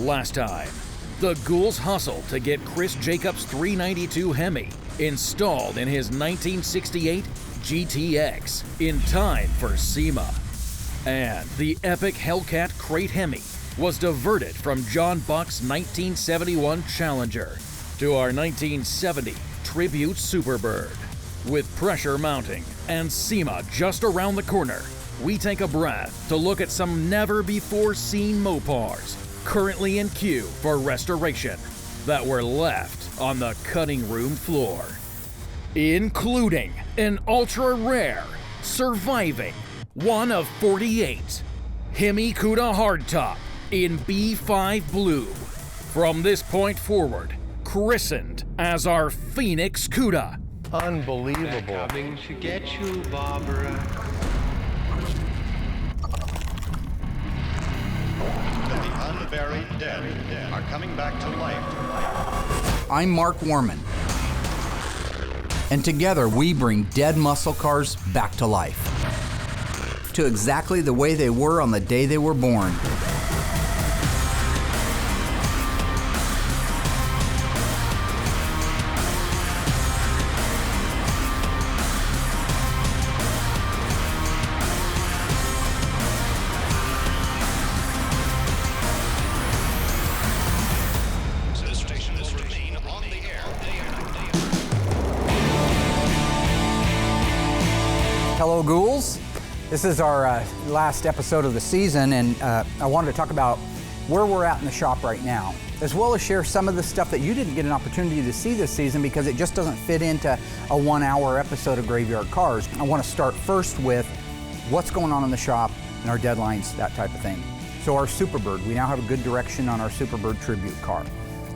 last time, the Ghouls hustle to get Chris Jacobs' 392 Hemi installed in his 1968 GTX in time for SEMA. And the epic Hellcat Crate Hemi was diverted from John Buck's 1971 Challenger to our 1970 Tribute Superbird. With pressure mounting and SEMA just around the corner, we take a breath to look at some never-before-seen Mopars currently in queue for restoration that were left on the cutting room floor, including an ultra-rare, surviving, one of 48, Hemi Cuda hardtop in B5 blue. From this point forward, christened as our Phoenix Cuda. Unbelievable. They're coming to get you, Barbara. The unburied dead are coming back to life. I'm Mark Warman, and together we bring dead muscle cars back to life, to exactly the way they were on the day they were born. Hello, Ghouls. This is our last episode of the season, and I wanted to talk about where we're at in the shop right now, as well as share some of the stuff that you didn't get an opportunity to see this season because it just doesn't fit into a 1-hour episode of Graveyard Cars. I want to start first with what's going on in the shop and our deadlines, that type of thing. So our Superbird, we now have a good direction on our Superbird tribute car.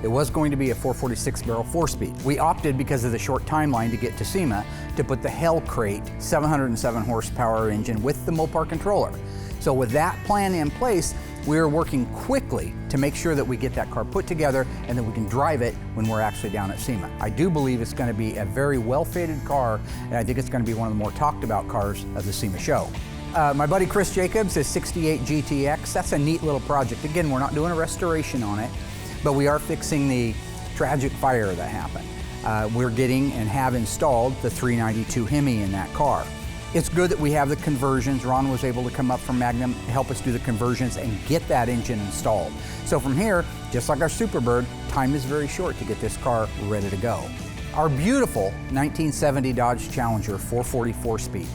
It was going to be a 446 barrel 4-speed. We opted, because of the short timeline to get to SEMA, to put the Hell Crate 707 horsepower engine with the Mopar controller. So with that plan in place, we are working quickly to make sure that we get that car put together and that we can drive it when we're actually down at SEMA. I do believe it's going to be a very well-fated car, and I think it's going to be one of the more talked about cars of the SEMA show. My buddy Chris Jacobs, his 68 GTX, that's a neat little project. Again, we're not doing a restoration on it, but we are fixing the tragic fire that happened. We're getting and have installed the 392 Hemi in that car. It's good that we have the conversions. Ron was able to come up from Magnum to help us do the conversions and get that engine installed. So from here, just like our Superbird, time is very short to get this car ready to go. Our beautiful 1970 Dodge Challenger 444 speed,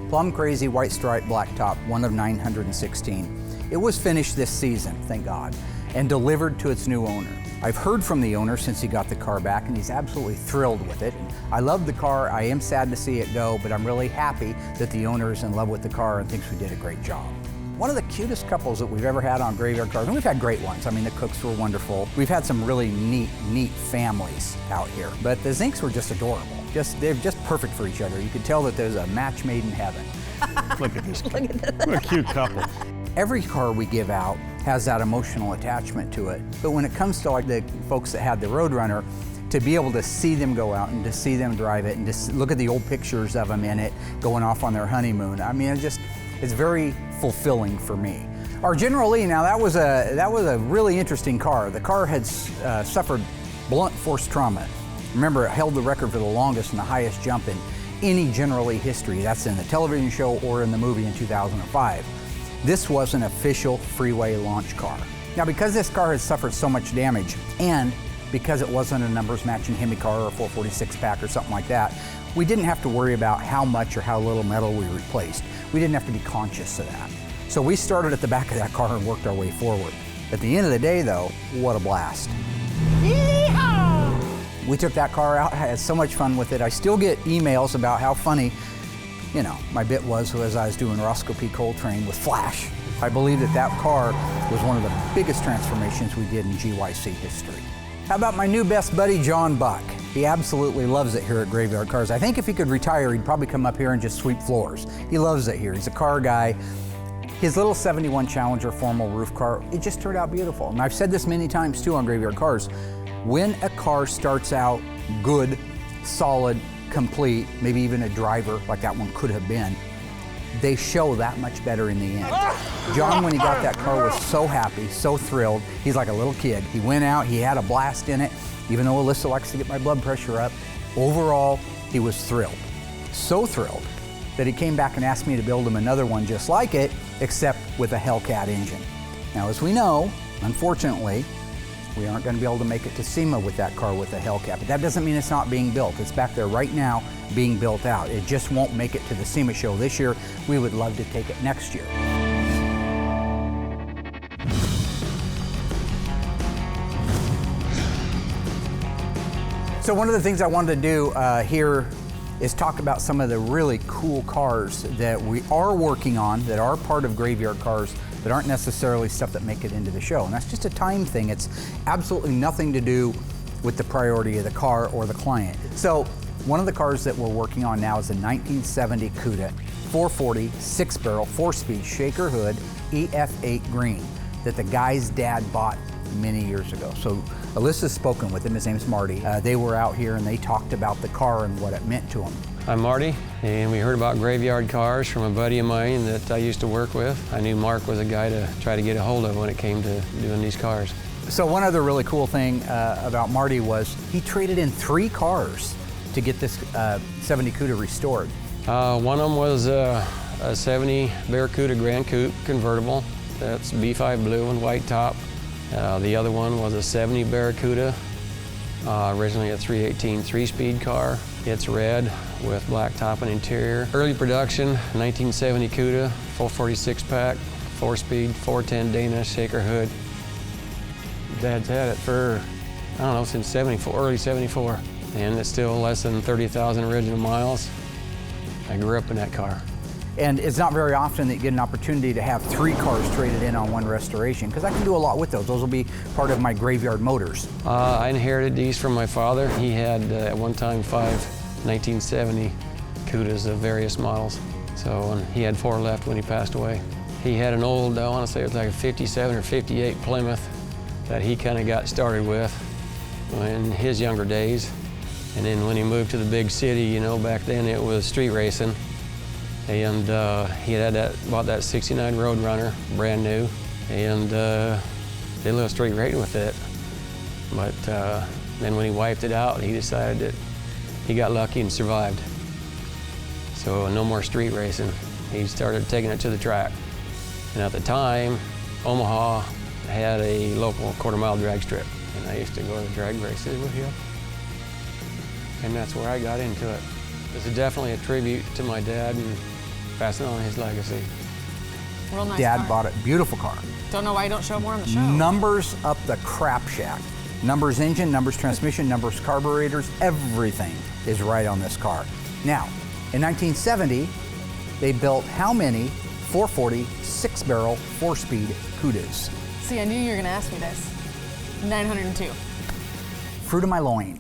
plum crazy white stripe black top, one of 916. It was finished this season, thank God, and delivered to its new owner. I've heard from the owner since he got the car back, and he's absolutely thrilled with it. I love the car. I am sad to see it go, but I'm really happy that the owner is in love with the car and thinks we did a great job. One of the cutest couples that we've ever had on Graveyard Cars, and we've had great ones. I mean, the Cooks were wonderful. We've had some really neat families out here, but the Zinks were just adorable. They're just perfect for each other. You could tell that there's a match made in heaven. Look at this. What a cute couple. Every car we give out has that emotional attachment to it. But when it comes to like the folks that had the Roadrunner, to be able to see them go out and to see them drive it and just look at the old pictures of them in it going off on their honeymoon, I mean, it's very fulfilling for me. Our General Lee, now that was a really interesting car. The car had suffered blunt force trauma. Remember, it held the record for the longest and the highest jump in any General Lee history. That's in the television show or in the movie in 2005. This was an official freeway launch car. Now, because this car has suffered so much damage, and because it wasn't a numbers matching Hemi car or a 446 pack or something like that, we didn't have to worry about how much or how little metal we replaced. We didn't have to be conscious of that. So we started at the back of that car and worked our way forward. At the end of the day though, what a blast. Yeehaw! We took that car out, had so much fun with it. I still get emails about how funny, you know, my bit was as I was doing Roscoe P. Coltrane with Flash. I believe that car was one of the biggest transformations we did in GYC history. How about my new best buddy, John Buck? He absolutely loves it here at Graveyard Cars. I think if he could retire, he'd probably come up here and just sweep floors. He loves it here. He's a car guy. His little 71 Challenger formal roof car, it just turned out beautiful. And I've said this many times too on Graveyard Cars. When a car starts out good, solid, complete, maybe even a driver like that one could have been, they show that much better in the end. John, when he got that car, was so happy, so thrilled. He's like a little kid. He went out, he had a blast in it, even though Alyssa likes to get my blood pressure up. Overall, he was thrilled. So thrilled that he came back and asked me to build him another one just like it, except with a Hellcat engine. Now, as we know, unfortunately, we aren't going to be able to make it to SEMA with that car with a Hellcat, but that doesn't mean it's not being built. It's back there right now being built out. It just won't make it to the SEMA show this year. We would love to take it next year. So one of the things I wanted to do here is talk about some of the really cool cars that we are working on, that are part of Graveyard Cars, that aren't necessarily stuff that make it into the show. And that's just a time thing. It's absolutely nothing to do with the priority of the car or the client. So one of the cars that we're working on now is a 1970 Cuda 440 6-barrel 4-speed shaker hood EF8 green that the guy's dad bought many years ago. So Alyssa's spoken with him, his name's Marty. They were out here and they talked about the car and what it meant to him. I'm Marty, and we heard about Graveyard Cars from a buddy of mine that I used to work with. I knew Mark was a guy to try to get a hold of when it came to doing these cars. So one other really cool thing about Marty was he traded in 3 cars to get this 70 Cuda restored. One of them was a 70 Barracuda Grand Coupe convertible. That's B5 blue and white top. The other one was a 70 Barracuda, originally a 318 3-speed car. It's red with black top and interior. Early production, 1970 Cuda, full 46-pack, 4-speed, 410 Dana shaker hood. Dad's had it for, I don't know, since 74, early 74. And it's still less than 30,000 original miles. I grew up in that car. And it's not very often that you get an opportunity to have 3 cars traded in on one restoration, because I can do a lot with those. Those will be part of my graveyard motors. I inherited these from my father. He had at one time 5 1970 Cudas of various models. So and he had 4 left when he passed away. He had an old, I want to say it was like a 57 or 58 Plymouth that he kind of got started with in his younger days. And then when he moved to the big city, you know, back then it was street racing. And he had bought that 69 Roadrunner, brand new, and did a little street racing with it. But then when he wiped it out, he decided that he got lucky and survived. So no more street racing. He started taking it to the track. And at the time, Omaha had a local quarter-mile drag strip. And I used to go to the drag races with him. And that's where I got into it. This is definitely a tribute to my dad and passing on his legacy. Real nice Dad car. bought it, beautiful car. Don't know why you don't show more on the show. Numbers up the crap shack. Numbers engine, numbers transmission, numbers carburetors, everything is right on this car. Now, in 1970, they built how many 440 6-barrel 4-speed Cudas? See, I knew you were going to ask me this. 902. Fruit of my loin.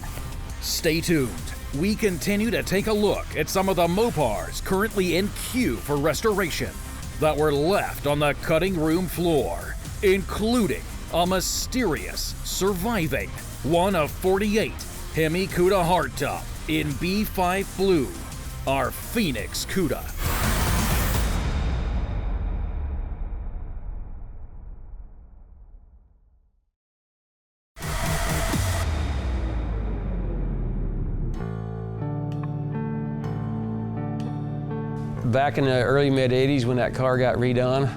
Stay tuned. We continue to take a look at some of the Mopars currently in queue for restoration that were left on the cutting room floor, including a mysterious, surviving 1 of 48 Hemi Cuda hardtop in B5 blue, our Phoenix Cuda. Back in the early mid-'80s when that car got redone,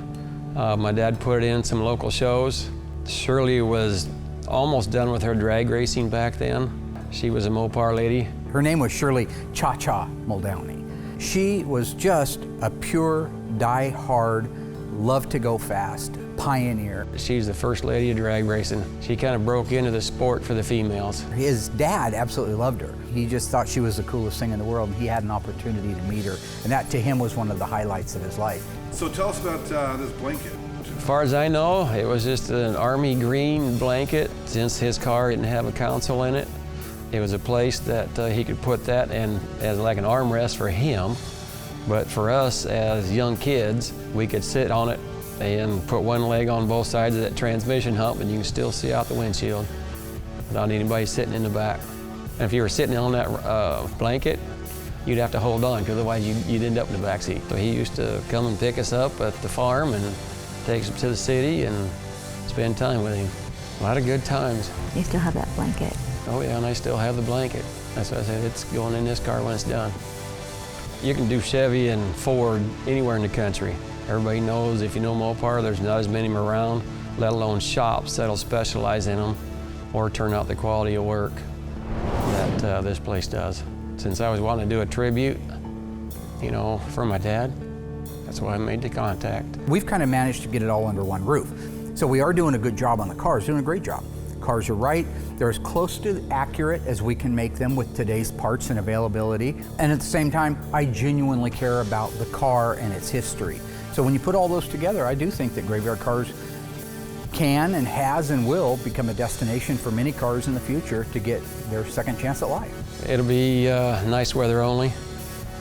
my dad put it in some local shows. Shirley was almost done with her drag racing back then. She was a Mopar lady. Her name was Shirley Cha-Cha Muldowney. She was just a pure, die-hard, love to go fast pioneer. She's the first lady of drag racing. She kind of broke into the sport for the females. His dad absolutely loved her. He just thought she was the coolest thing in the world, and he had an opportunity to meet her. And that, to him, was one of the highlights of his life. So tell us about this blanket. As far as I know, it was just an army green blanket. Since his car didn't have a console in it, it was a place that he could put that and as like an armrest for him. But for us as young kids, we could sit on it and put one leg on both sides of that transmission hump, and you can still see out the windshield without anybody sitting in the back. And if you were sitting on that blanket, you'd have to hold on, because otherwise you'd end up in the back seat. So he used to come and pick us up at the farm and take us to the city and spend time with him. A lot of good times. You still have that blanket? Oh yeah, and I still have the blanket. That's what I said, it's going in this car when it's done. You can do Chevy and Ford anywhere in the country. Everybody knows if you know Mopar, there's not as many of them around, let alone shops that'll specialize in them or turn out the quality of work that this place does. Since I was wanting to do a tribute, you know, for my dad, that's why I made the contact. We've kind of managed to get it all under one roof. So we are doing a good job on the cars, doing a great job. Cars are right, they're as close to accurate as we can make them with today's parts and availability. And at the same time, I genuinely care about the car and its history. So when you put all those together, I do think that Graveyard Carz can and has and will become a destination for many cars in the future to get their second chance at life. It'll be nice weather only.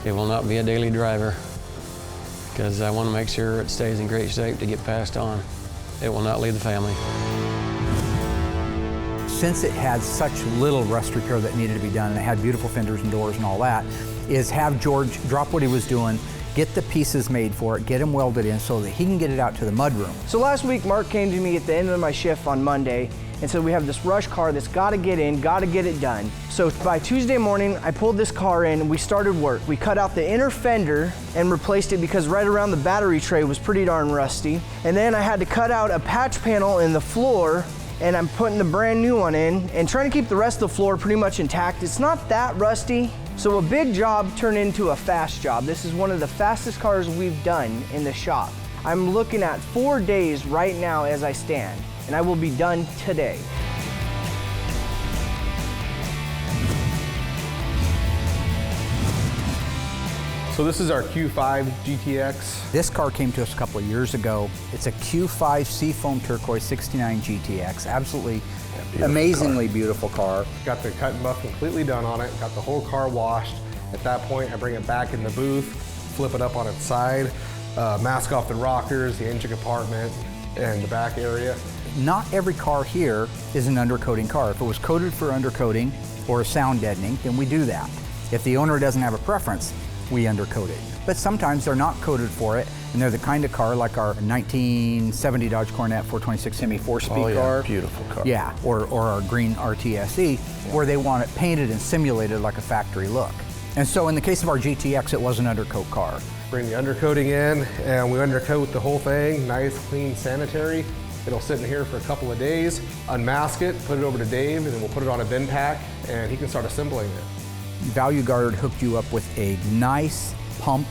It will not be a daily driver, because I want to make sure it stays in great shape to get passed on. It will not leave the family. Since it had such little rust repair that needed to be done, and it had beautiful fenders and doors and all that, is have George drop what he was doing, get the pieces made for it, get them welded in so that he can get it out to the mudroom. So last week, Mark came to me at the end of my shift on Monday and said, we have this rush car that's got to get in, got to get it done. So by Tuesday morning, I pulled this car in and we started work. We cut out the inner fender and replaced it because right around the battery tray was pretty darn rusty. And then I had to cut out a patch panel in the floor, and I'm putting the brand new one in and trying to keep the rest of the floor pretty much intact. It's not that rusty. So a big job turned into a fast job. This is one of the fastest cars we've done in the shop. I'm looking at 4 days right now as I stand, and I will be done today. So this is our Q5 GTX. This car came to us a couple of years ago. It's a Q5 Seafoam Turquoise 69 GTX. Absolutely amazingly beautiful car. Got the cut and buff completely done on it. Got the whole car washed. At that point, I bring it back in the booth, flip it up on its side, mask off the rockers, the engine compartment, and the back area. Not every car here is an undercoating car. If it was coated for undercoating or a sound deadening, then we do that. If the owner doesn't have a preference, we undercoat it. But sometimes they're not coated for it, and they're the kind of car like our 1970 Dodge Coronet 426 Hemi 4-speed car. Beautiful car. Yeah, or our green RTSE, where they want it painted and simulated like a factory look. And so in the case of our GTX, it was an undercoat car. Bring the undercoating in, and we undercoat the whole thing, nice, clean, sanitary. It'll sit in here for a couple of days, unmask it, put it over to Dave, and then we'll put it on a bin pack, and he can start assembling it. Value Guard hooked you up with a nice pump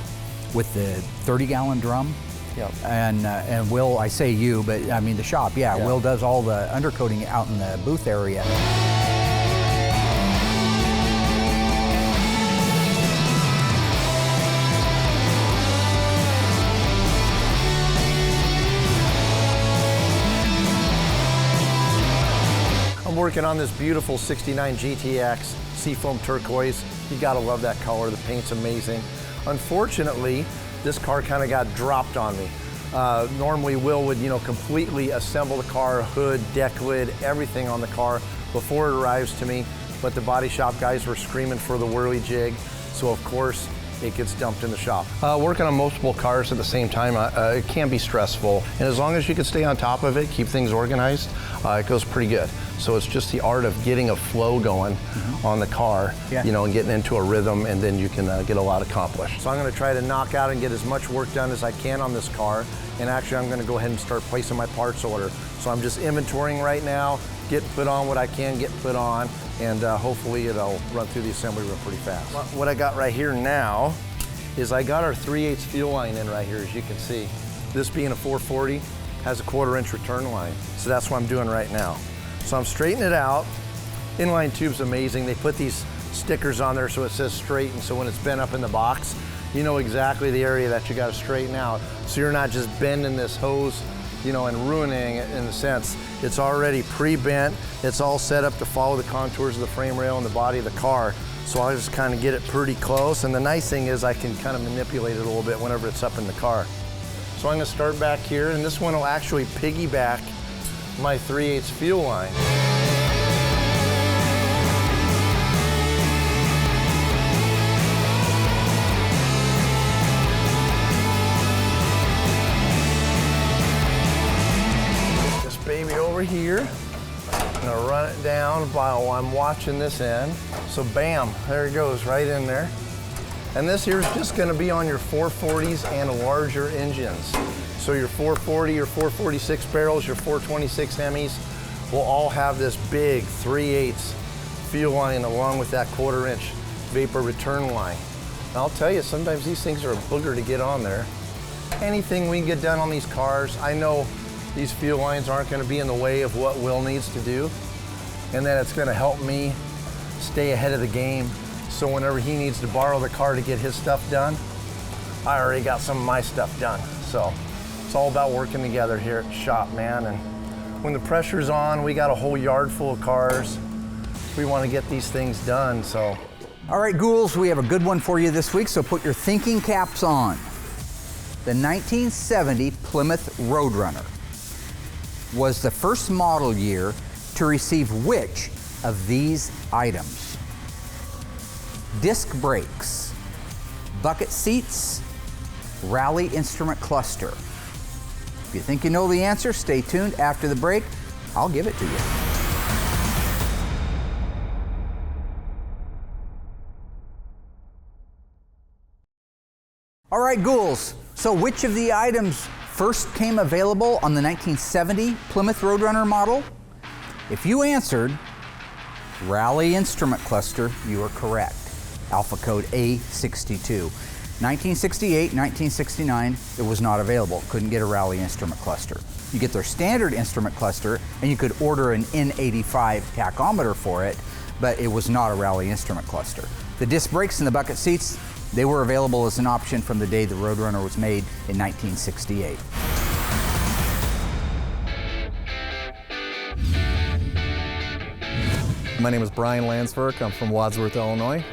with the 30-gallon drum. Yep. And Will, I say you, but I mean the shop, yeah. Will does all the undercoating out in the booth area. I'm working on this beautiful 69 GTX Seafoam Turquoise. You gotta love that color, the paint's amazing. Unfortunately, this car kind of got dropped on me. Normally Will would, completely assemble the car, hood, deck lid, everything on the car before it arrives to me, but the body shop guys were screaming for the whirly jig, so of course it gets dumped in the shop. Working on multiple cars at the same time, it can be stressful, and as long as you can stay on top of it, keep things organized, it goes pretty good. So it's just the art of getting a flow going on the car, and getting into a rhythm, and then you can get a lot accomplished. So I'm gonna try to knock out and get as much work done as I can on this car, and actually I'm gonna go ahead and start placing my parts order. So I'm just inventorying right now, get put on what I can get put on, and hopefully it'll run through the assembly room pretty fast. What I got right here now is I got our 3/8 fuel line in right here, as you can see. This being a 440, has a 1/4-inch return line. So that's what I'm doing right now. So I'm straightening it out. Inline tube's amazing. They put these stickers on there so it says straight, and so when it's bent up in the box, you know exactly the area that you gotta straighten out. So you're not just bending this hose, and ruining it in a sense. It's already pre-bent. It's all set up to follow the contours of the frame rail and the body of the car. So I just kind of get it pretty close. And the nice thing is I can kind of manipulate it a little bit whenever it's up in the car. So I'm gonna start back here, and this one will actually piggyback my 3/8 fuel line. over here. I'm gonna run it down while I'm watching this end. So bam, there it goes, right in there. And this here is just gonna be on your 440s and larger engines. So your 440, your 446 barrels, your 426 Hemis will all have this big 3/8 fuel line along with that 1/4 inch vapor return line. And I'll tell you, sometimes these things are a booger to get on there. Anything we can get done on these cars, I know these fuel lines aren't gonna be in the way of what Will needs to do, and that it's gonna help me stay ahead of the game. So whenever he needs to borrow the car to get his stuff done, I already got some of my stuff done. So it's all about working together here at the shop, man. And when the pressure's on, we got a whole yard full of cars. We want to get these things done, so. All right, Ghouls, we have a good one for you this week, so put your thinking caps on. The 1970 Plymouth Roadrunner was the first model year to receive which of these items? Disc brakes, bucket seats, rally instrument cluster. If you think you know the answer, stay tuned. After the break, I'll give it to you. All right, Ghouls, so which of the items first came available on the 1970 Plymouth Roadrunner model? If you answered rally instrument cluster, you are correct. Alpha code A62. 1968, 1969, it was not available. Couldn't get a rally instrument cluster. You get their standard instrument cluster, and you could order an N85 tachometer for it, but it was not a rally instrument cluster. The disc brakes and the bucket seats, they were available as an option from the day the Roadrunner was made in 1968. My name is Brian Lanser. I'm from Wadsworth, Illinois.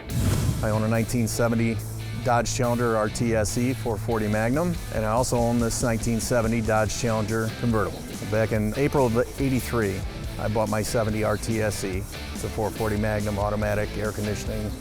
I own a 1970 Dodge Challenger RTSE 440 Magnum, and I also own this 1970 Dodge Challenger convertible. Back in April of '83, I bought my 70 RTSE. It's a 440 Magnum automatic, air conditioning,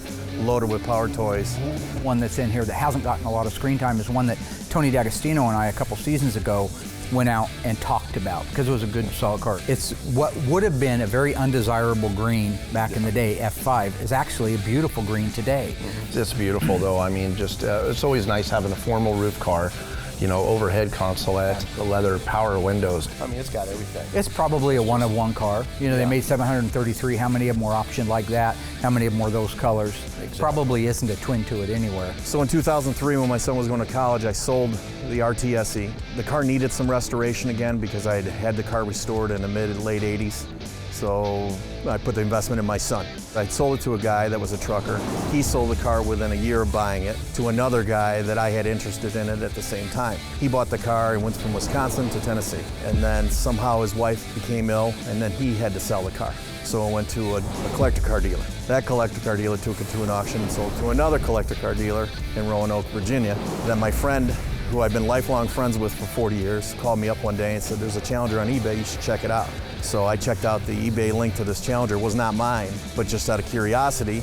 loaded with power toys. One that's in here that hasn't gotten a lot of screen time is one that Tony D'Agostino and I a couple seasons ago went out and talked about because it was a good solid car. It's what would have been a very undesirable green back in the day, F5, is actually a beautiful green today. It's beautiful though. I mean, just it's always nice having a formal roof car, you know, overhead consolette, the leather power windows. I mean, it's got everything. It's probably a one-of-one car. You know, they made 733. How many of them were optioned like that? How many of them were those colors? Exactly. Probably isn't a twin to it anywhere. So in 2003, when my son was going to college, I sold the RTSE. The car needed some restoration again because I had the car restored in the mid-late 80s. So I put the investment in my son. I sold it to a guy that was a trucker. He sold the car within a year of buying it to another guy that I had interested in it at the same time. He bought the car and went from Wisconsin to Tennessee. And then somehow his wife became ill, and then he had to sell the car. So I went to a collector car dealer. That collector car dealer took it to an auction and sold it to another collector car dealer in Roanoke, Virginia. Then my friend, who I've been lifelong friends with for 40 years, called me up one day and said, there's a Challenger on eBay, you should check it out. So I checked out the eBay link to this Challenger. It was not mine, but just out of curiosity,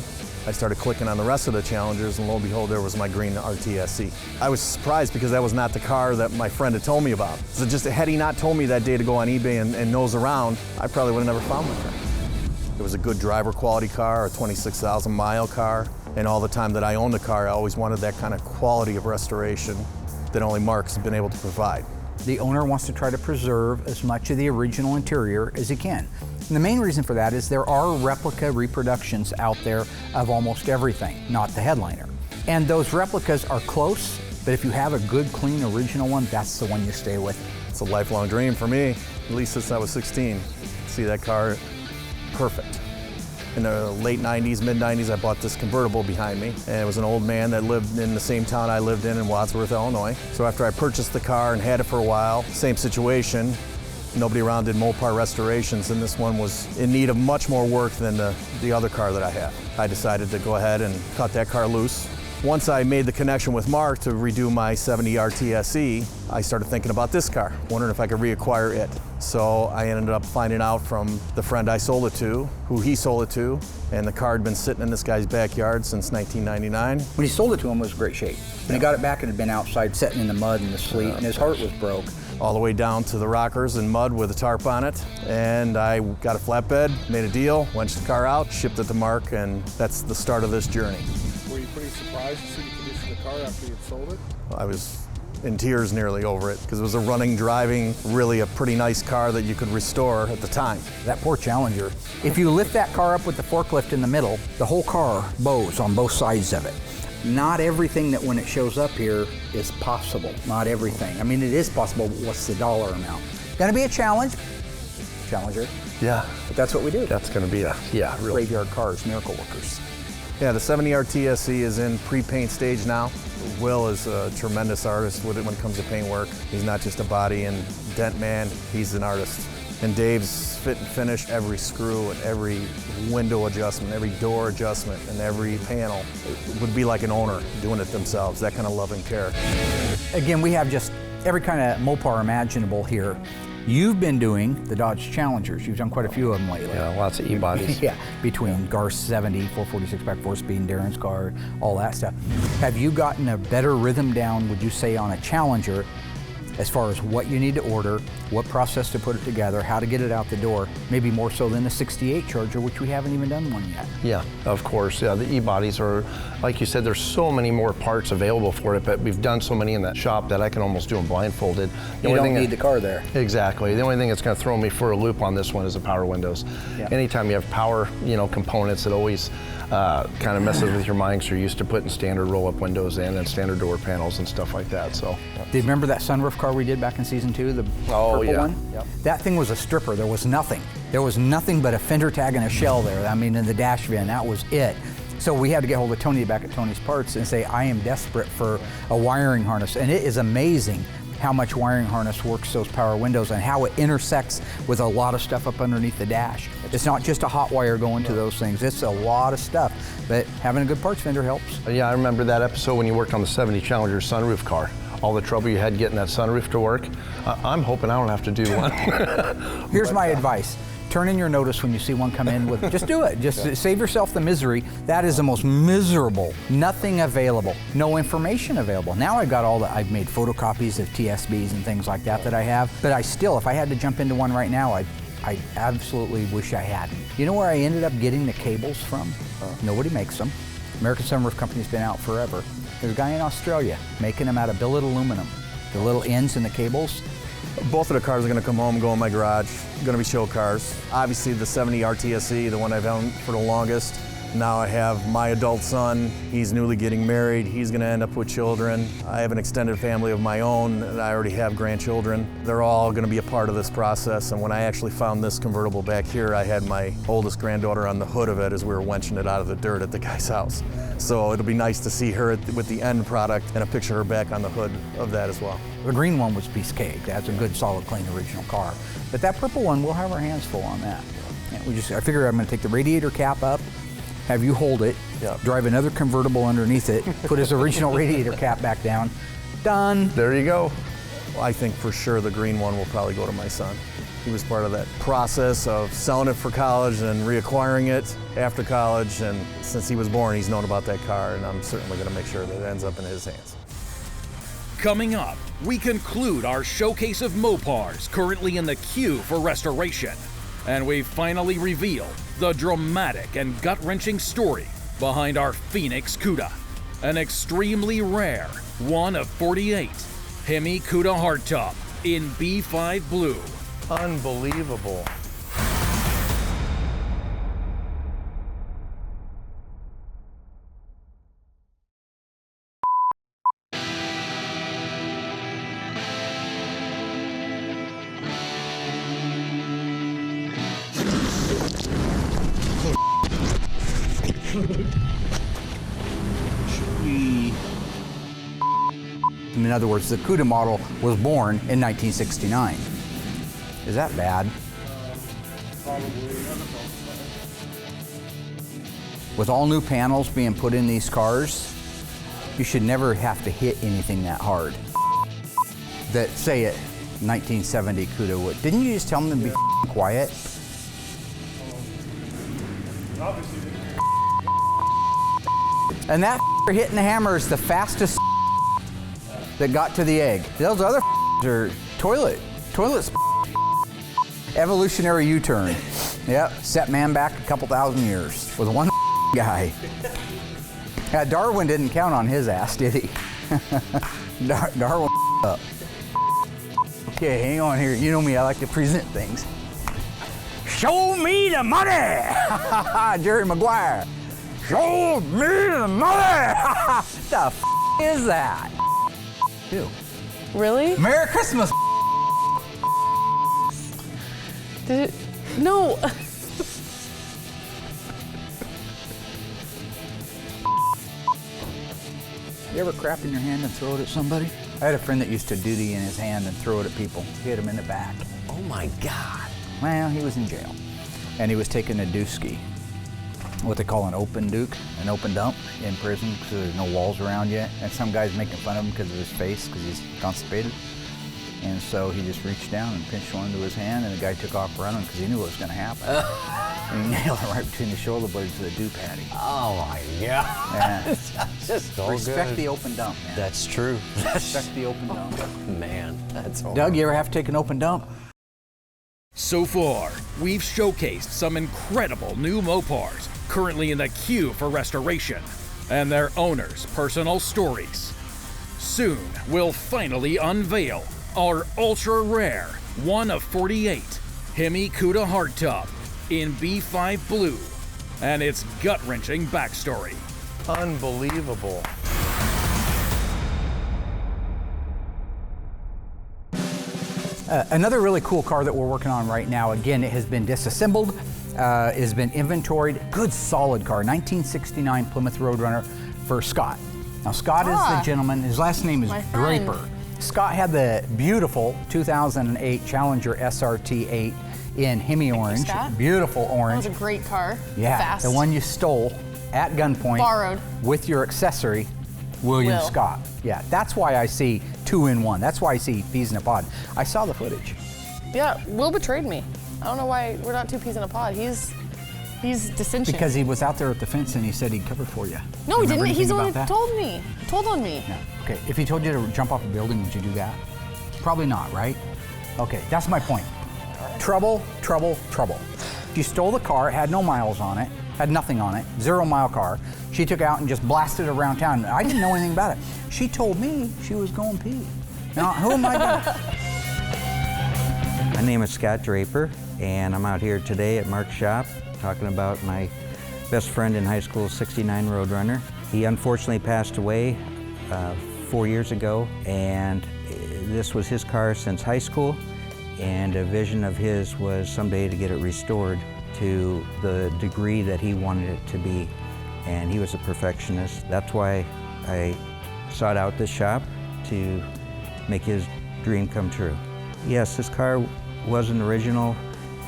I started clicking on the rest of the Challengers, and lo and behold, there was my green RTSE. I was surprised because that was not the car that my friend had told me about. So just had he not told me that day to go on eBay and nose around, I probably would have never found my car. It was a good driver quality car, a 26,000 mile car, and all the time that I owned the car, I always wanted that kind of quality of restoration that only Mark's been able to provide. The owner wants to try to preserve as much of the original interior as he can. And the main reason for that is there are replica reproductions out there of almost everything, not the headliner. And those replicas are close, but if you have a good, clean, original one, that's the one you stay with. It's a lifelong dream for me, at least since I was 16. See that car, perfect. In the late 90s, mid 90s, I bought this convertible behind me, and it was an old man that lived in the same town I lived in Wadsworth, Illinois. So after I purchased the car and had it for a while, same situation, nobody around did Mopar restorations, and this one was in need of much more work than the other car that I had. I decided to go ahead and cut that car loose. Once I made the connection with Mark to redo my 70 RTSE, I started thinking about this car, wondering if I could reacquire it. So I ended up finding out from the friend I sold it to, who he sold it to, and the car had been sitting in this guy's backyard since 1999. When he sold it to him, it was in great shape. When he got it back, it had been outside, sitting in the mud and the sleet, and his heart was broke. all the way down to the rockers and mud with a tarp on it. And I got a flatbed, made a deal, wenched the car out, shipped it to Mark, and that's the start of this journey. Were you pretty surprised to see the condition of the car after you had sold it? I was in tears nearly over it because it was a running, driving, really a pretty nice car that you could restore at the time. That poor Challenger. If you lift that car up with the forklift in the middle, the whole car bows on both sides of it. Not everything that when it shows up here is possible. Not everything. I mean, it is possible, but what's the dollar amount? Gonna be a challenge. Challenger. Yeah. But that's what we do. That's going to be real. Graveyard cars, miracle workers. Yeah, the 70 RTSE is in pre-paint stage now. Will is a tremendous artist with it when it comes to paint work. He's not just a body and dent man, he's an artist. And Dave's fit and finish every screw and every window adjustment, every door adjustment, and every panel. It would be like an owner doing it themselves, that kind of love and care. Again, we have just every kind of Mopar imaginable here. You've been doing the Dodge Challengers. You've done quite a few of them lately. Yeah, lots of e-bodies. Yeah, between Gar's 70, 446 back 4-speed, and Darren's car, all that stuff. Have you gotten a better rhythm down, would you say, on a Challenger as far as what you need to order, what process to put it together, how to get it out the door, maybe more so than the 68 Charger, which we haven't even done one yet? Yeah, of course. Yeah, the e-bodies are, like you said, there's so many more parts available for it, but we've done so many in that shop that I can almost do them blindfolded. You don't need the car there. Exactly. The only thing that's going to throw me for a loop on this one is the power windows. Yeah. Anytime you have power, components, it always kind of messes with your mind because you're used to putting standard roll-up windows in and standard door panels and stuff like that. So. Do you remember that sunroof car we did back in season 2, the purple one? Yep. That thing was a stripper. There was nothing. There was nothing but a fender tag and a shell there. I mean, in the dash van, that was it. So we had to get hold of Tony back at Tony's Parts and say, I am desperate for a wiring harness. And it is amazing how much wiring harness works those power windows and how it intersects with a lot of stuff up underneath the dash. It's not just a hot wire going to those things, it's a lot of stuff. But having a good parts vendor helps. Yeah, I remember that episode when you worked on the 70 Challenger sunroof car. All the trouble you had getting that sunroof to work. I'm hoping I don't have to do one. Here's my advice. Turn in your notice when you see one come in with, just do it. Just save yourself the misery. That is the most miserable. Nothing available. No information available. Now I've got I've made photocopies of TSBs and things like that I have. But I still, if I had to jump into one right now, I absolutely wish I hadn't. You know where I ended up getting the cables from? Nobody makes them. American Sunroof Company's been out forever. There's a guy in Australia making them out of billet aluminum. The little ends in the cables. Both of the cars are going to come home, go in my garage, going to be show cars. Obviously the 70 RTSE, the one I've owned for the longest. Now I have my adult son, he's newly getting married, he's going to end up with children. I have an extended family of my own, and I already have grandchildren. They're all going to be a part of this process, and when I actually found this convertible back here, I had my oldest granddaughter on the hood of it as we were wenching it out of the dirt at the guy's house. So it'll be nice to see her with the end product and a picture of her back on the hood of that as well. The green one was a piece of cake. That's a good, solid, clean, original car. But that purple one, we'll have our hands full on that. And I figure I'm going to take the radiator cap up, have you hold it, drive another convertible underneath it, put his original radiator cap back down. Done. There you go. Well, I think for sure the green one will probably go to my son. He was part of that process of selling it for college and reacquiring it after college, and since he was born, he's known about that car, and I'm certainly going to make sure that it ends up in his hands. Coming up, we conclude our showcase of Mopars currently in the queue for restoration. And we finally reveal the dramatic and gut-wrenching story behind our Phoenix Cuda, an extremely rare 1 of 48 Hemi Cuda hardtop in B5 blue. Unbelievable. In other words, the Cuda model was born in 1969. Is that bad? With all new panels being put in these cars, you should never have to hit anything that hard. That say it, 1970 Cuda would. Didn't you just tell them to be quiet? And that hitting the hammer is the fastest that got to the egg. Those other are Toilet's evolutionary U-turn. Yep, set man back a couple thousand years with one guy. Darwin didn't count on his ass, did he? Darwin up. Okay, hang on here. You know me, I like to present things. Show me the money! Jerry Maguire. Show me the money! The is that? Ew. Really? Merry Christmas! Did it? No. You ever crap in your hand and throw it at somebody? I had a friend that used to duty in his hand and throw it at people, hit him in the back. Oh my God. Well, he was in jail. And he was taking a dooski, what they call an open duke, an open dump in prison, because there's no walls around yet. And some guy's making fun of him because of his face, because he's constipated. And so he just reached down and pinched one into his hand, and the guy took off running because he knew what was going to happen. And he nailed it right between the shoulder blades of the dew patty. Oh my God. Yeah. That's just so Respect good. the open dump, man. That's true. Respect the open dump. Man, that's all. Doug, you ever have to take an open dump? So far, we've showcased some incredible new Mopars currently in the queue for restoration and their owners' personal stories. Soon, we'll finally unveil our ultra-rare 1 of 48 Hemi Cuda hardtop in B5 Blue and its gut-wrenching backstory. Unbelievable. Another really cool car that we're working on right now, again, it has been disassembled, has been inventoried. Good solid car, 1969 Plymouth Roadrunner for Scott. Now Scott is the gentleman, his last name is Draper. Scott had the beautiful 2008 Challenger SRT8 in Hemi orange, beautiful orange. That was a great car. Yeah, Fast. the one you stole at gunpoint. Borrowed. With your accessory, William Scott. Yeah, that's why I see 2 in 1. That's why I see peas in a pod. I saw the footage. Yeah, Will betrayed me. I don't know why we're not 2 peas in a pod. He's dissension. Because he was out there at the fence and he said he'd cover for you. No, he Remember didn't. He's the anything one about who that? told me. Told on me. No. Okay, if he told you to jump off a building, would you do that? Probably not, right? Okay, that's my point. Trouble, trouble, trouble. She stole the car, it had no miles on it, had nothing on it, 0-mile car. She took it out and just blasted it around town. I didn't know anything about it. She told me she was going pee. Now, who am I to? My name is Scott Draper, and I'm out here today at Mark's shop talking about my best friend in high school, 69 Roadrunner. He unfortunately passed away 4 years ago, and this was his car since high school, and a vision of his was someday to get it restored to the degree that he wanted it to be, and he was a perfectionist. That's why I sought out this shop to make his dream come true. Yes, this car was an original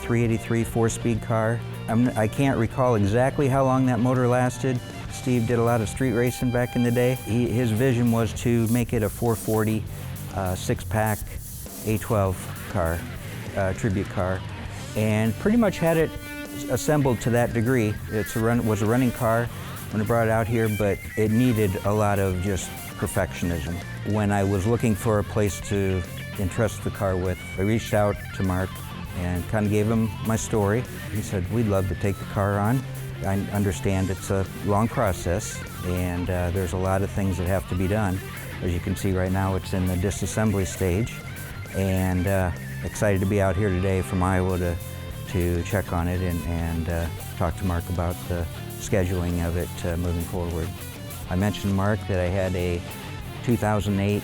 383 4-speed car. I can't recall exactly how long that motor lasted. Steve did a lot of street racing back in the day. His vision was to make it a 440 6-pack A12 car, tribute car, and pretty much had it assembled to that degree. It was a running car when I brought it out here, but it needed a lot of just perfectionism. When I was looking for a place to entrust the car with, I reached out to Mark and kind of gave him my story. He said, we'd love to take the car on. I understand it's a long process, and there's a lot of things that have to be done. As you can see right now, it's in the disassembly stage, and excited to be out here today from Iowa to check on it and talk to Mark about the scheduling of it moving forward. I mentioned to Mark that I had a 2008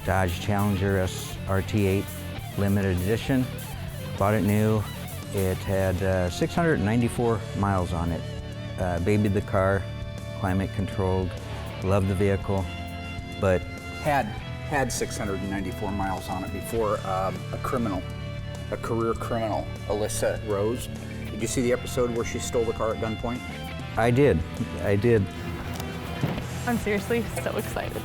Dodge Challenger SRT8 limited edition. Bought it new. It had 694 miles on it. Babied the car, climate controlled, loved the vehicle, but had 694 miles on it before a career criminal, Alyssa Rose. Did you see the episode where she stole the car at gunpoint? I did. I'm seriously so excited.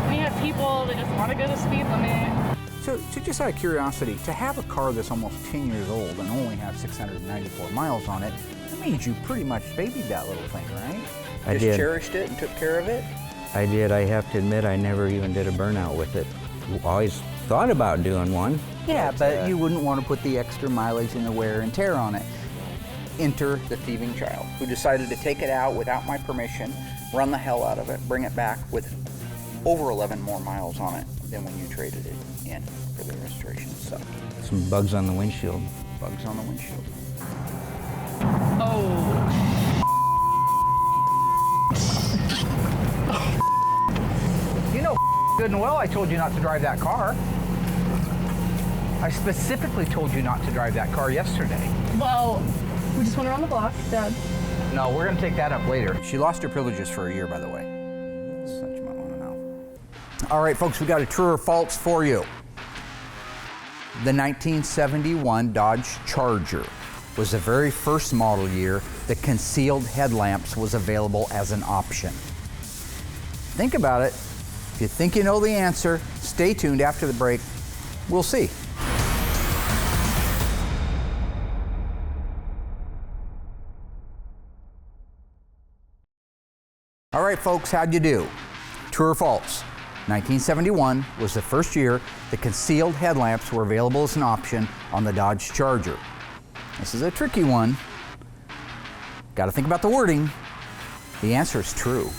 When you have people that just want to go the speed limit. So just out of curiosity, to have a car that's almost 10 years old and only have 694 miles on it, that means you pretty much babied that little thing, right? I did. Cherished it and took care of it? I did. I have to admit, I never even did a burnout with it. Always thought about doing one. Yeah, but you wouldn't want to put the extra mileage and the wear and tear on it. Enter the thieving child who decided to take it out without my permission, run the hell out of it, bring it back with over 11 more miles on it than when you traded it in for the restoration. So, Some bugs on the windshield. bugs on the windshield. You know good and well I told you not to drive that car. I specifically told you not to drive that car yesterday. Well, we just went around the block, Dad. No, we're gonna take that up later. She lost her privileges for a year, by the way. So you might wanna know. All right, folks, we got a true or false for you. The 1971 Dodge Charger was the very first model year that concealed headlamps was available as an option. Think about it. If you think you know the answer, stay tuned after the break. We'll see. All right, folks, how'd you do? True or false? 1971 was the first year that concealed headlamps were available as an option on the Dodge Charger. This is a tricky one. Got to think about the wording. The answer is true.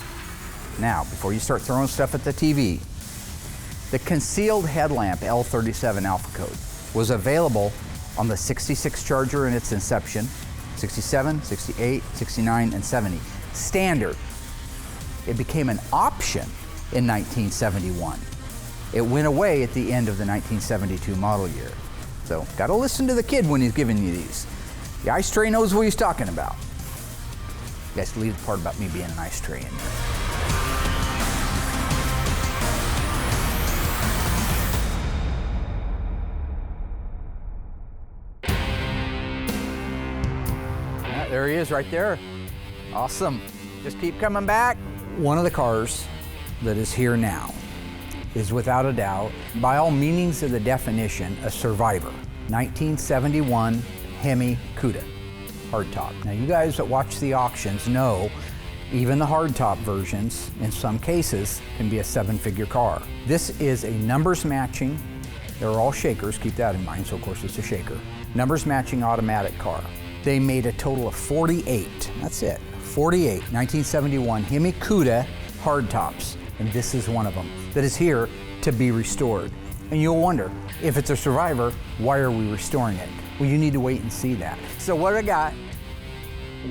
Now, before you start throwing stuff at the TV, the concealed headlamp L37 alpha code was available on the 66 Charger in its inception, 67, 68, 69, and 70. Standard. It became an option in 1971. It went away at the end of the 1972 model year. So, gotta listen to the kid when he's giving you these. The ice tray knows what he's talking about. You guys leave the part about me being an ice tray in there. There he is right there. Awesome. Just keep coming back. One of the cars that is here now is without a doubt, by all meanings of the definition, a survivor. 1971 Hemi Cuda hardtop. Now you guys that watch the auctions know even the hardtop versions, in some cases, can be a 7-figure car. This is a numbers matching, they're all shakers, keep that in mind, so of course it's a shaker. Numbers matching automatic car. They made a total of 48, that's it, 48 1971 Hemi Cuda hardtops, and this is one of them that is here to be restored. And you'll wonder, if it's a survivor, why are we restoring it? Well, you need to wait and see that. So what I got,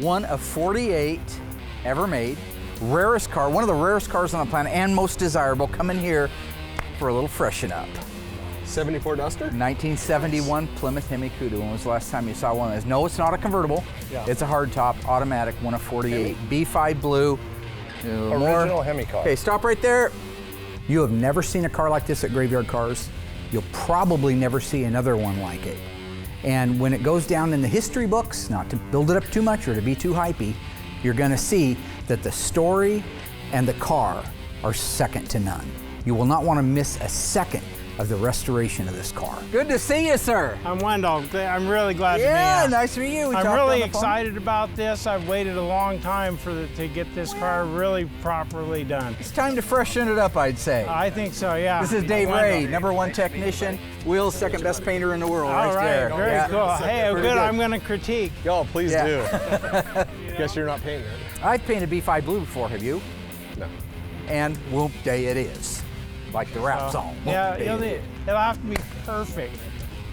one of 48 ever made, rarest car, one of the rarest cars on the planet and most desirable, coming here for a little freshen up. 74 Duster? 1971 Plymouth Hemi Cuda. When was the last time you saw one of those? No, it's not a convertible. Yeah. It's a hardtop, automatic, one of 48. B5 blue. Original Hemi car. Okay, stop right there. You have never seen a car like this at Graveyard Cars. You'll probably never see another one like it. And when it goes down in the history books, not to build it up too much or to be too hypey, you're gonna see that the story and the car are second to none. You will not want to miss a second of the restoration of this car. Good to see you, sir. I'm Wendell. I'm really glad to be Yeah, here. nice to meet you. We I'm talked really on the phone. excited about this. I've waited a long time to get this car really properly done. It's time to freshen it up, I'd say. I think so, yeah. This is Dave Ray, #1 technician, Will's second best painter in the world. All right, there. very Yeah. cool. Hey, Pretty good. good. I'm going to critique. Oh, please Yeah. do. Guess you're not painting it. I've painted B5 blue before, have you? No. And whoop day it is. Like the rap song. Yeah, Whoop day it is. it'll have to be perfect.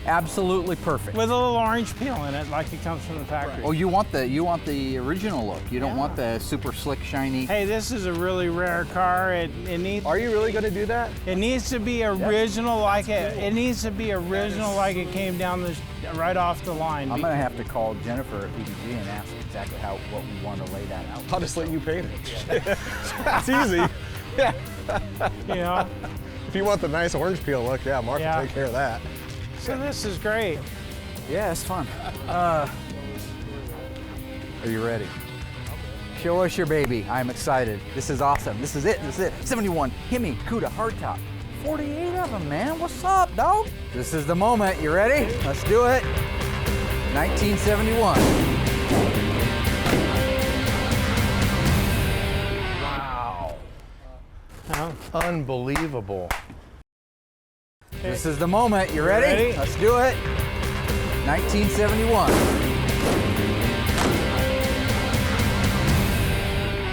Absolutely perfect. With a little orange peel in it, like it comes from the factory. Oh, you want the original look. You don't want the super slick, shiny. Hey, this is a really rare car. It needs. Are you really going to do that? It needs to be original, like it. It needs to be original, like it came down right off the line. I'm gonna have to call Jennifer at PPG and ask exactly what we want to lay that out. I'll just let you paint it. It's easy. Yeah. You know. If you want the nice orange peel look, yeah, Mark will take care of that. So this is great. Yeah, it's fun. Are you ready? Show us your baby. I'm excited. This is awesome. This is it. This is it. 71 Hemi Cuda hardtop. 48 of them, man. What's up, dog? This is the moment. You ready? Let's do it. 1971. Unbelievable. This is the moment. You ready? Let's do it. 1971.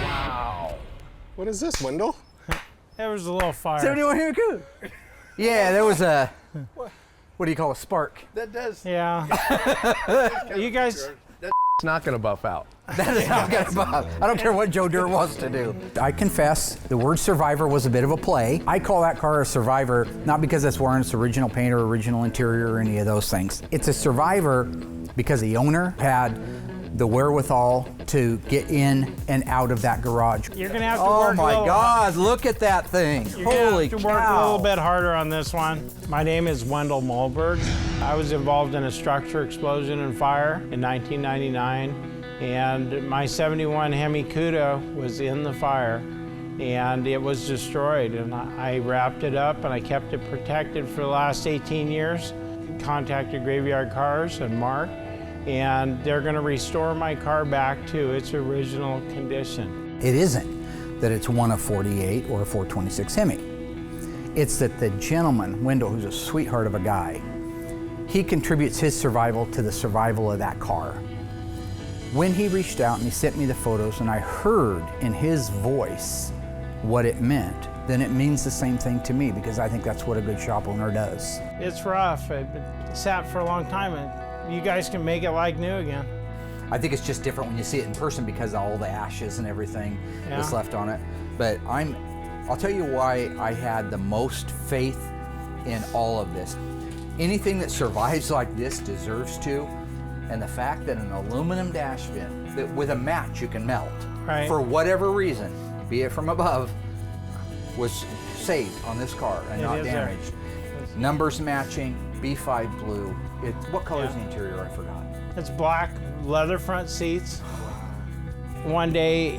Wow. What is this, Wendell? There was a little fire. 71 Hemi Cuda. Yeah, there was a, what do you call a spark? That does. Yeah. You guys. That's not going to buff out. That is not going to buff. I don't care what Joe Dirt wants to do. I confess, the word survivor was a bit of a play. I call that car a survivor, not because it's wearing its original paint or original interior or any of those things. It's a survivor because the owner had the wherewithal to get in and out of that garage. You're gonna have to oh work. Oh my God! Look at that thing! You're Holy gonna have to work a little bit harder on this one. My name is Wendell Mulberg. I was involved in a structure explosion and fire in 1999, and my '71 Hemi Cuda was in the fire, and it was destroyed. And I wrapped it up and I kept it protected for the last 18 years. Contacted Graveyard Carz and Mark, and they're going to restore my car back to its original condition. It isn't that it's one of 48 or a 426 Hemi. It's that the gentleman, Wendell, who's a sweetheart of a guy, he contributes his survival to the survival of that car. When he reached out and he sent me the photos and I heard in his voice what it meant, then it means the same thing to me, because I think that's what a good shop owner does. It's rough. It sat for a long time, and you guys can make it like new again. I think it's just different when you see it in person because of all the ashes and everything that's left on it. But I'll tell you why I had the most faith in all of this. Anything that survives like this deserves to, and the fact that an aluminum dash bin that with a match you can melt, for whatever reason, be it from above, was saved on this car and not damaged. Numbers matching, B5 blue. What color is the interior? I forgot. It's black, leather front seats. One day,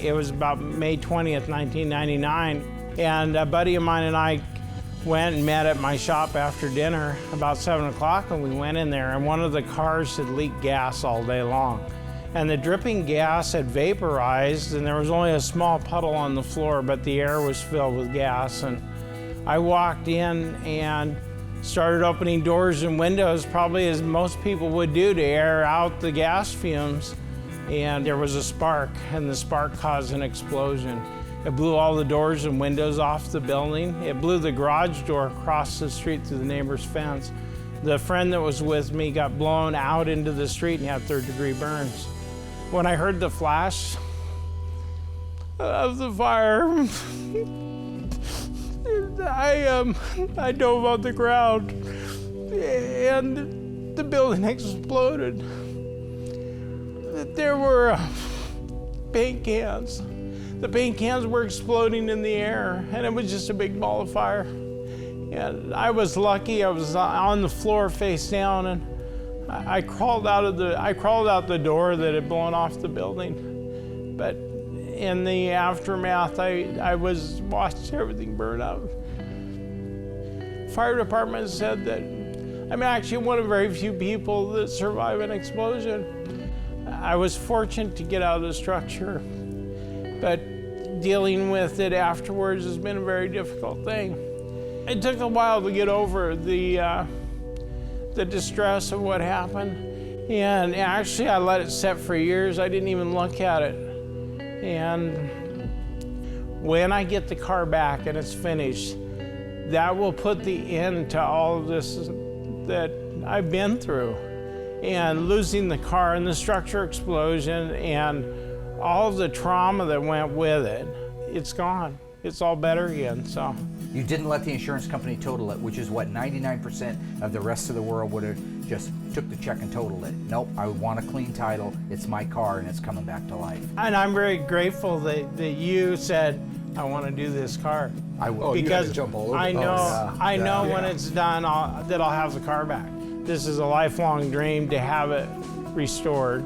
it was about May 20th, 1999, and a buddy of mine and I went and met at my shop after dinner about 7 o'clock, and we went in there, and one of the cars had leaked gas all day long. And the dripping gas had vaporized, and there was only a small puddle on the floor, but the air was filled with gas. And I walked in and started opening doors and windows, probably as most people would do, to air out the gas fumes. And there was a spark, and the spark caused an explosion. It blew all the doors and windows off the building. It blew the garage door across the street through the neighbor's fence. The friend that was with me got blown out into the street and had third-degree burns. When I heard the flash of the fire, I dove on the ground, and the building exploded. There were paint cans. The paint cans were exploding in the air, and it was just a big ball of fire. And I was lucky. I was on the floor face down, and I crawled out the door that had blown off the building. But in the aftermath, I watched everything burn up. Fire department said that I'm actually one of very few people that survive an explosion. I was fortunate to get out of the structure, but dealing with it afterwards has been a very difficult thing. It took a while to get over the distress of what happened. And actually, I let it set for years. I didn't even look at it. And when I get the car back and it's finished, that will put the end to all of this that I've been through. And losing the car and the structure explosion and all of the trauma that went with it, it's gone. It's all better again, so. You didn't let the insurance company total it, which is what 99% of the rest of the world would have just took the check and totaled it. Nope, I want a clean title, it's my car, and it's coming back to life. And I'm very grateful that you said, I want to do this car. I will. Because jump all over. I know when it's done that I'll have the car back. This is a lifelong dream to have it restored.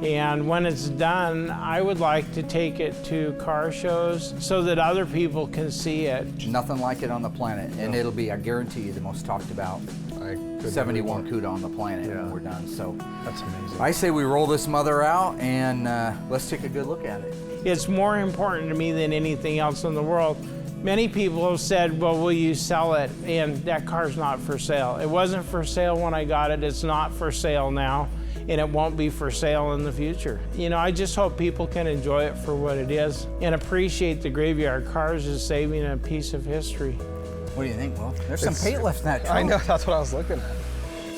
And when it's done, I would like to take it to car shows so that other people can see it. Nothing like it on the planet, and it'll be, I guarantee you, the most talked about 71 Cuda on the planet when we're done. So that's amazing. I say we roll this mother out and let's take a good look at it. It's more important to me than anything else in the world Many people have said, well, will you sell it? And that car's not for sale. It wasn't for sale when I got it. It's not for sale now, and it won't be for sale in the future. You know, I just hope people can enjoy it for what it is and appreciate the graveyard. Carz is saving a piece of history. What do you think, Will? There's some paint left in that trunk. I know, that's what I was looking at.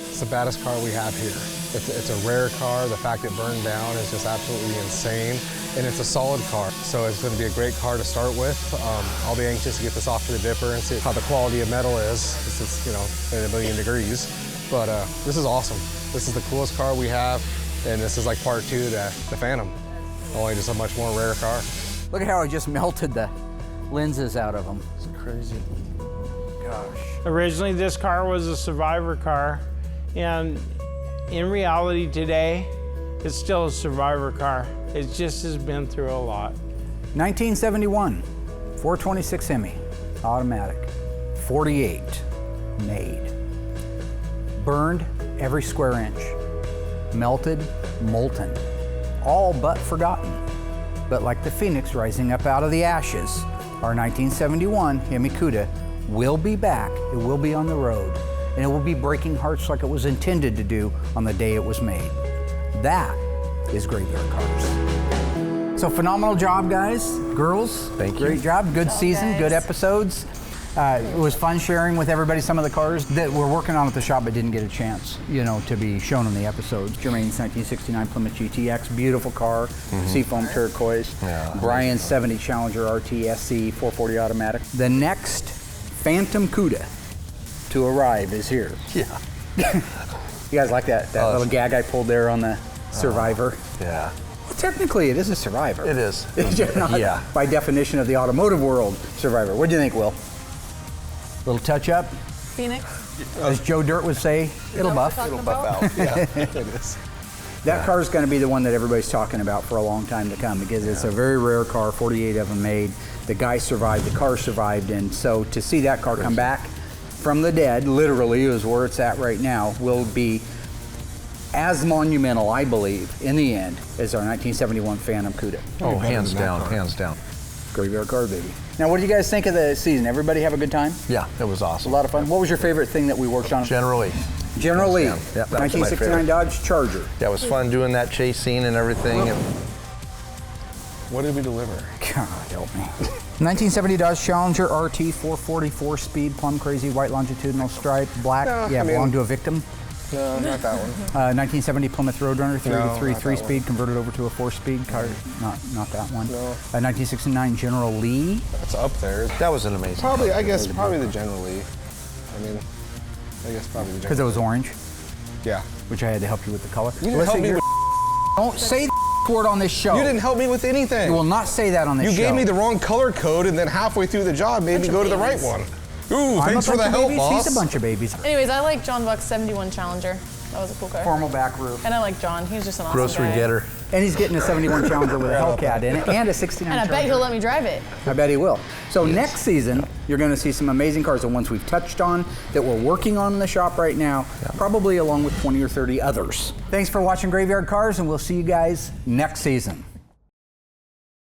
It's the baddest car we have here. It's a rare car. The fact it burned down is just absolutely insane. And it's a solid car, so it's going to be a great car to start with. I'll be anxious to get this off to the dipper and see how the quality of metal is. This is, you know, at 1,000,000 degrees. But this is awesome. This is the coolest car we have, and this is like part 2 to the Phantom. Only just a much more rare car. Look at how I just melted the lenses out of them. It's crazy. Gosh. Originally, this car was a survivor car, and in reality today, it's still a survivor car. It just has been through a lot. 1971, 426 Hemi, automatic, 48 made. Burned every square inch, melted, molten, all but forgotten. But like the phoenix rising up out of the ashes, our 1971 Hemi Cuda will be back, it will be on the road, and it will be breaking hearts like it was intended to do on the day it was made. That is Graveyard Carz. So phenomenal job, guys, girls. Thank you. Great job, good season, guys. good episodes. It was fun sharing with everybody some of the cars that we're working on at the shop but didn't get a chance, you know, to be shown in the episodes. Jermaine's 1969 Plymouth GTX, beautiful car, seafoam turquoise. Yeah. Brian's 70 Challenger RT SC 440 automatic. The next Phantom Cuda to arrive is here. Yeah. You guys like that little gag I pulled there on the Survivor? Yeah. Well, technically, it is a Survivor. It is. It's just not, Yeah. by definition of the automotive world, Survivor. What do you think, Will? Little touch up? Phoenix. As Joe Dirt would say, it'll buff. It'll Buff out. Yeah, it is. That car is going to be the one that everybody's talking about for a long time to come because it's a very rare car, 48 of them made. The guy survived, the car survived, and so to see that car come back from the dead, literally is where it's at right now, will be as monumental, I believe, in the end, as our 1971 Phantom Cuda. Oh, hands down, hands down. Graveyard car, baby. Now, what do you guys think of the season? Everybody have a good time? Yeah, it was A awesome. lot of fun. What was your favorite thing that we worked on? Generally. General Lee, Yeah, that was my 1969 favorite. Dodge Charger. Yeah, it was fun doing that chase scene and everything. What did we deliver? God help me. 1970 Dodge Challenger RT 444 speed, plum crazy, white longitudinal stripe, black. No, Yeah, I mean- belonged to a victim. No, not that one. 1970 Plymouth Roadrunner 3 No, to 3 not 3 that speed, converted over to a 4-speed car. Not that one. No. 1969 General Lee. That's up there. That was an amazing Probably, car. I guess, probably the General Lee. I mean, I guess probably the Because it General. was orange, Yeah. which I had to help you with the color. You didn't help me with. Don't say the word on this show. You didn't help me with anything. You will not say that on this You show. gave me the wrong color code, and then halfway through the job made me go to the right one. Ooh, I'm thanks a for the bunch of help, babies. boss. He's a bunch of babies. Anyways, I like John Buck's 71 Challenger. That was a cool car. Formal back roof. And I like John. He's just an awesome Grocery guy. getter. And he's getting a 71 Challenger with a Hellcat in it and a 69 And I bet Charger. he'll let me drive it. I bet he will. So next season, you're going to see some amazing cars, the ones we've touched on, that we're working on in the shop right now, probably along with 20 or 30 others. Thanks for watching Graveyard Carz, and we'll see you guys next season.